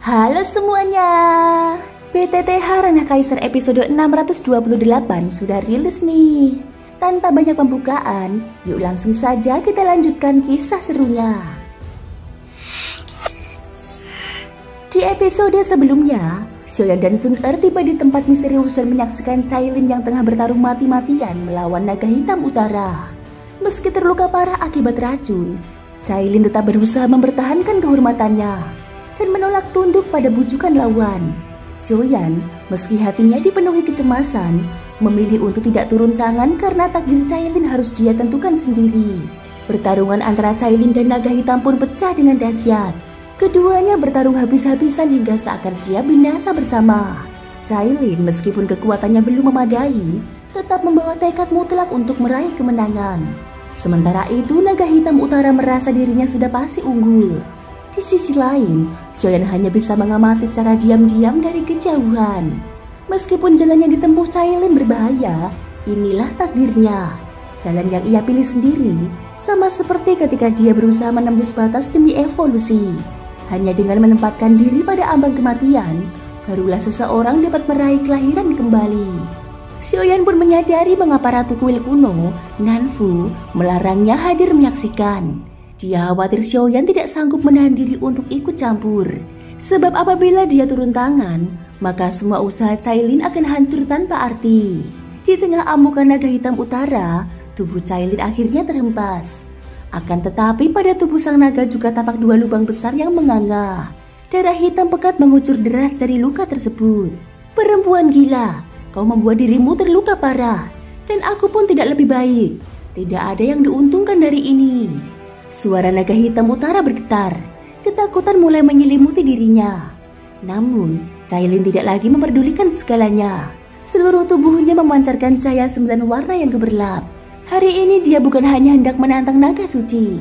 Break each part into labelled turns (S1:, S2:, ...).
S1: Halo semuanya, PTTH Ranah Kaisar episode 628 sudah rilis nih. Tanpa banyak pembukaan, yuk langsung saja kita lanjutkan kisah serunya. Di episode sebelumnya, Xiaoyan dan Sun Er tiba di tempat misterius dan menyaksikan Cailin yang tengah bertarung mati-matian melawan naga hitam utara. Meski terluka parah akibat racun, Cailin tetap berusaha mempertahankan kehormatannya dan menolak tunduk pada bujukan lawan. Xiaoyan, meski hatinya dipenuhi kecemasan, memilih untuk tidak turun tangan karena takdir Cailin harus dia tentukan sendiri. Pertarungan antara Cailin dan naga hitam pun pecah dengan dahsyat. Keduanya bertarung habis-habisan hingga seakan siap binasa bersama. Cailin meskipun kekuatannya belum memadai, tetap membawa tekad mutlak untuk meraih kemenangan. Sementara itu naga hitam utara merasa dirinya sudah pasti unggul. Di sisi lain, Xiaoyan hanya bisa mengamati secara diam-diam dari kejauhan. Meskipun jalan yang ditempuh Cailin berbahaya, inilah takdirnya. Jalan yang ia pilih sendiri, sama seperti ketika dia berusaha menembus batas demi evolusi. Hanya dengan menempatkan diri pada ambang kematian, barulah seseorang dapat meraih kelahiran kembali. Xiaoyan pun menyadari mengapa Ratu Kuil kuno, Nanfu, melarangnya hadir menyaksikan. Dia khawatir Xiaoyan tidak sanggup menahan diri untuk ikut campur. Sebab apabila dia turun tangan, maka semua usaha Cailin akan hancur tanpa arti. Di tengah amukan naga hitam utara, tubuh Cailin akhirnya terhempas. Akan tetapi pada tubuh sang naga juga tampak dua lubang besar yang menganga. Darah hitam pekat mengucur deras dari luka tersebut. Perempuan gila, kau membuat dirimu terluka parah. Dan aku pun tidak lebih baik. Tidak ada yang diuntungkan dari ini. Suara naga hitam utara bergetar. Ketakutan mulai menyelimuti dirinya. Namun, Cailin tidak lagi memperdulikan segalanya. Seluruh tubuhnya memancarkan cahaya 9 warna yang gemerlap. Hari ini dia bukan hanya hendak menantang naga suci,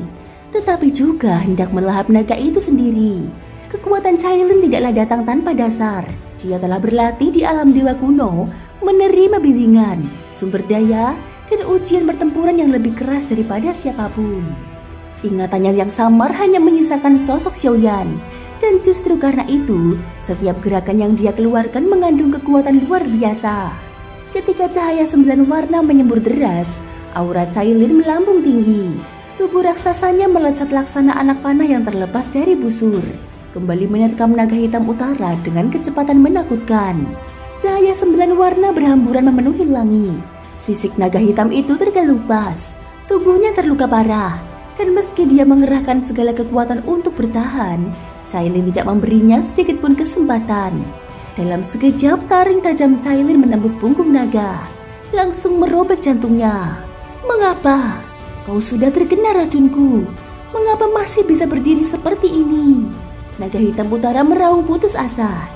S1: tetapi juga hendak melahap naga itu sendiri. Kekuatan Cailin tidaklah datang tanpa dasar. Dia telah berlatih di alam dewa kuno, menerima bimbingan, sumber daya, dan ujian pertempuran yang lebih keras daripada siapapun. Ingatannya yang samar hanya menyisakan sosok Xiaoyan. Dan justru karena itu, setiap gerakan yang dia keluarkan mengandung kekuatan luar biasa. Ketika cahaya 9 warna menyembur deras, aura Cailin melambung tinggi. Tubuh raksasanya melesat laksana anak panah yang terlepas dari busur, kembali menerkam naga hitam utara dengan kecepatan menakutkan. Cahaya 9 warna berhamburan memenuhi langit. Sisik naga hitam itu terkelupas. Tubuhnya terluka parah. Dan meski dia mengerahkan segala kekuatan untuk bertahan, Cailin tidak memberinya sedikit pun kesempatan. Dalam sekejap, taring tajam Cailin menembus punggung naga, langsung merobek jantungnya. Mengapa? Kau sudah terkena racunku. Mengapa masih bisa berdiri seperti ini? Naga hitam utara meraung putus asa.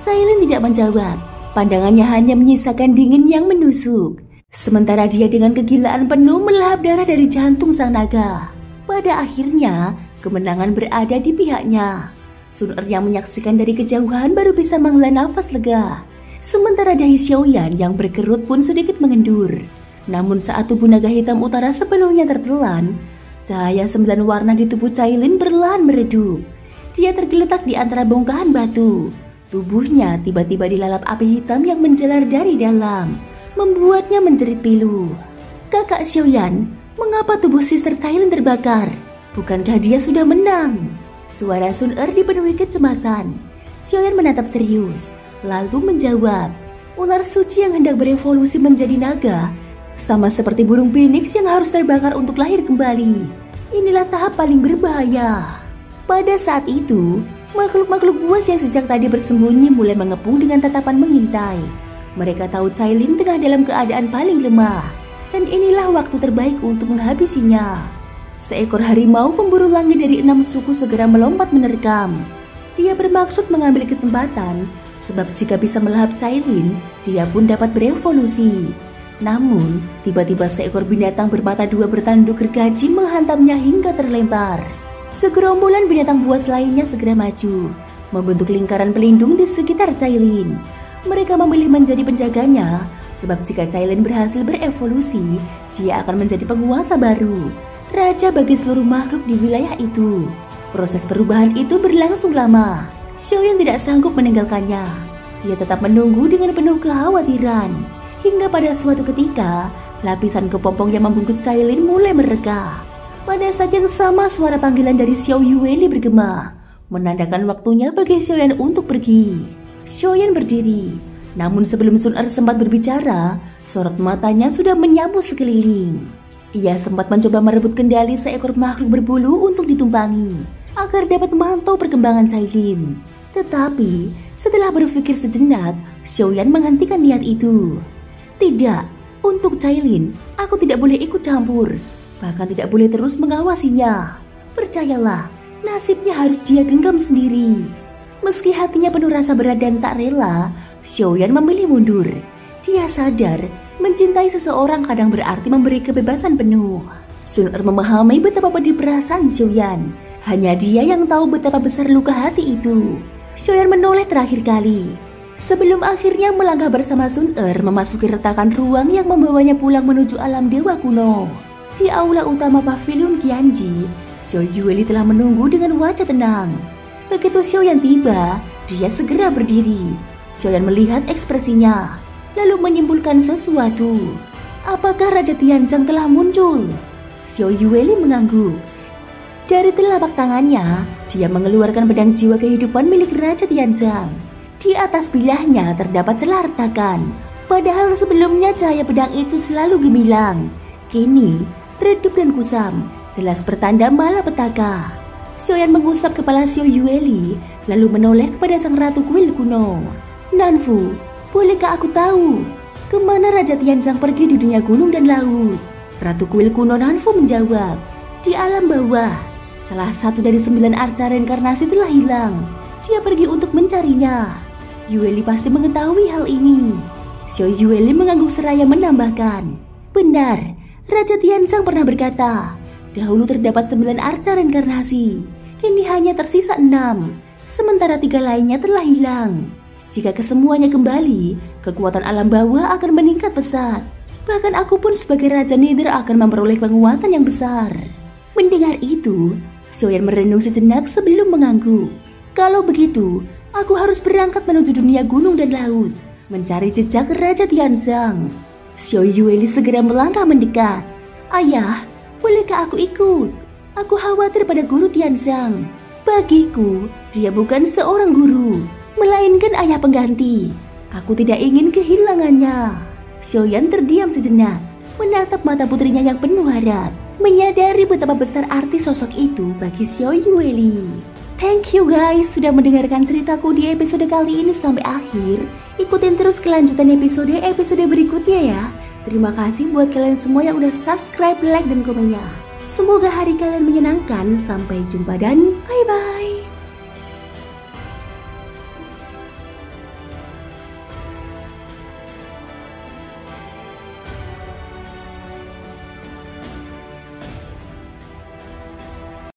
S1: Cailin tidak menjawab. Pandangannya hanya menyisakan dingin yang menusuk. Sementara dia dengan kegilaan penuh melahap darah dari jantung sang naga. Pada akhirnya, kemenangan berada di pihaknya. Sun Er yang menyaksikan dari kejauhan baru bisa menghela nafas lega. Sementara dahi Xiaoyan yang berkerut pun sedikit mengendur. Namun saat tubuh naga hitam utara sepenuhnya tertelan, cahaya 9 warna di tubuh Cailin perlahan meredup. Dia tergeletak di antara bongkahan batu. Tubuhnya tiba-tiba dilalap api hitam yang menjalar dari dalam, membuatnya menjerit pilu. Kakak Xiaoyan, mengapa tubuh Sister Cailin terbakar? Bukankah dia sudah menang? Suara Sun Er dipenuhi kecemasan. Xiaoyan menatap serius, lalu menjawab, ular suci yang hendak berevolusi menjadi naga, sama seperti burung phoenix yang harus terbakar untuk lahir kembali. Inilah tahap paling berbahaya. Pada saat itu, makhluk-makhluk buas yang sejak tadi bersembunyi mulai mengepung dengan tatapan mengintai. Mereka tahu Cailin tengah dalam keadaan paling lemah. Dan inilah waktu terbaik untuk menghabisinya. Seekor harimau pemburu langit dari 6 suku segera melompat menerkam. Dia bermaksud mengambil kesempatan, sebab jika bisa melahap Cailin, dia pun dapat berevolusi. Namun, tiba-tiba seekor binatang bermata dua bertanduk gergaji menghantamnya hingga terlempar. Segerombolan binatang buas lainnya segera maju, membentuk lingkaran pelindung di sekitar Cailin. Mereka memilih menjadi penjaganya, sebab jika Cailin berhasil berevolusi, dia akan menjadi penguasa baru, raja bagi seluruh makhluk di wilayah itu. Proses perubahan itu berlangsung lama. Xiaoyan tidak sanggup meninggalkannya. Dia tetap menunggu dengan penuh kekhawatiran. Hingga pada suatu ketika, lapisan kepompong yang membungkus Cailin mulai mereka. Pada saat yang sama, suara panggilan dari Xiao Yueli bergema, menandakan waktunya bagi Xiaoyan untuk pergi. Xiaoyan berdiri, namun sebelum Sun Er sempat berbicara, sorot matanya sudah menyapu sekeliling. Ia sempat mencoba merebut kendali seekor makhluk berbulu untuk ditumpangi, agar dapat memantau perkembangan Cailin. Tetapi, setelah berpikir sejenak, Xiaoyan menghentikan niat itu. Tidak, untuk Cailin, aku tidak boleh ikut campur, bahkan tidak boleh terus mengawasinya. Percayalah, nasibnya harus dia genggam sendiri. Meski hatinya penuh rasa berat dan tak rela, Xiaoyan memilih mundur. Dia sadar, mencintai seseorang kadang berarti memberi kebebasan penuh. Sun Er memahami betapa pedih perasaan Xiaoyan. Hanya dia yang tahu betapa besar luka hati itu. Xiaoyan menoleh terakhir kali, sebelum akhirnya melangkah bersama Sun Er memasuki retakan ruang yang membawanya pulang menuju alam dewa kuno. Di aula utama pavilion Qianji, Xiao Yueli telah menunggu dengan wajah tenang. Begitu Xiaoyan tiba, dia segera berdiri. Xiaoyan melihat ekspresinya, lalu menyimpulkan sesuatu. Apakah Raja Tianzhang telah muncul? Xiao Yueli mengangguk. Dari telapak tangannya, dia mengeluarkan pedang jiwa kehidupan milik Raja Tianzhang. Di atas bilahnya terdapat celah retakan. Padahal sebelumnya cahaya pedang itu selalu gemilang. Kini, redup dan kusam, jelas pertanda malapetaka. Xiaoyan mengusap kepala Xiao Yueli, lalu menoleh kepada sang ratu kuil kuno. Nanfu, bolehkah aku tahu kemana Raja Tianzhang pergi di dunia gunung dan laut? Ratu kuil kuno Nanfu menjawab, di alam bawah. Salah satu dari 9 arca reinkarnasi telah hilang. Dia pergi untuk mencarinya. Yueli pasti mengetahui hal ini. Xiao Yueli mengangguk seraya menambahkan, benar, Raja Tianzhang pernah berkata, dahulu terdapat 9 arca reinkarnasi. Kini hanya tersisa 6, sementara 3 lainnya telah hilang. Jika kesemuanya kembali, kekuatan alam bawah akan meningkat pesat. Bahkan aku pun sebagai Raja Nether akan memperoleh penguatan yang besar. Mendengar itu, Xiaoyan merenung sejenak sebelum mengangguk. Kalau begitu, aku harus berangkat menuju dunia gunung dan laut, mencari jejak Raja Tianzhang. Xiao Yueli segera melangkah mendekat. Ayah, bolehkah aku ikut? Aku khawatir pada guru Tianzhang. Bagiku, dia bukan seorang guru, melainkan ayah pengganti. Aku tidak ingin kehilangannya. Xiaoyan terdiam sejenak, menatap mata putrinya yang penuh harap, menyadari betapa besar arti sosok itu bagi Xiao Yueli. Thank you guys sudah mendengarkan ceritaku di episode kali ini sampai akhir. Ikutin terus kelanjutan episode berikutnya ya. Terima kasih buat kalian semua yang udah subscribe, like, dan komennya. Semoga hari kalian menyenangkan. Sampai jumpa dan bye-bye.